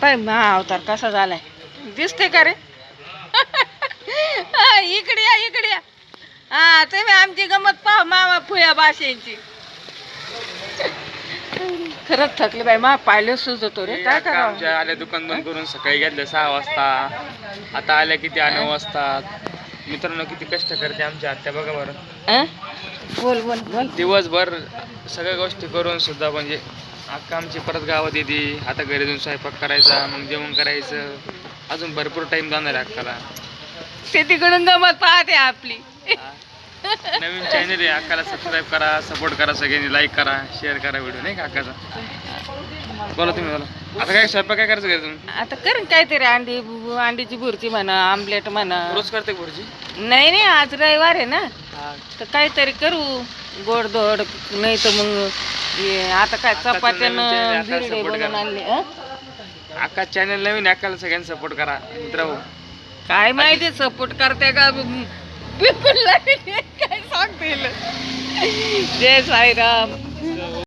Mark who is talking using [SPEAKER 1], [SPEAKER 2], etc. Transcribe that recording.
[SPEAKER 1] पाय महा अवतार कसा झालाय दिसते का रे? इकडे या इकडे या. हा तुम्ही आमची गमत पाहा मामा फुया भाषेची. खरंच थकले बाई मा पाहिलं सुचतो रे काय
[SPEAKER 2] आमच्या
[SPEAKER 1] करावं.
[SPEAKER 2] आल्या दुकान बंद करून सकाळी घेतलं 6 वाजता, आता आल्या किती 9 वाजता. मित्रांनो किती कष्ट करते आमच्या आत्या बघा बरं.
[SPEAKER 1] अं? बोल बोल बोल.
[SPEAKER 2] दिवसभर सगळ्या गोष्टी करून सुद्धा म्हणजे अक्का आमची परत गावात येते. आता घरी जाऊन स्वयंपाक करायचा, मग जेवण करायचं. अजून भरपूर टाइम जाणार आहे अक्काला.
[SPEAKER 1] ते तिकडून गमत पाहते आपली.
[SPEAKER 2] नवीन चॅनल आहे, अक्काला सबस्क्राईब करा, सपोर्ट करा, सगळ्यांनी लाईक करा, शेअर करा व्हिडिओ नाही का अक्काचा. बोला तुम्ही बोला. आता काय स्वयंपाक काय करायचं घरी तुम्ही?
[SPEAKER 1] आता करेन काहीतरी अंडीची भुर्जी म्हणा, आमलेट म्हणा.
[SPEAKER 2] रोज करते का भुर्जी?
[SPEAKER 1] नाही नाही आज रविवार आहे ना,
[SPEAKER 2] हा.
[SPEAKER 1] तर काहीतरी करू गोडधोड. नाही तर मग आता काय चपात्यानं धिरडे बनवून आणले.
[SPEAKER 2] अक्का चॅनल नवीन आहे, अक्काला सगळ्यांनी सपोर्ट करा मित्र.
[SPEAKER 1] काय माहिती सपोर्ट करते का बिलकुल नाही काय सांगतील. जय साईराम.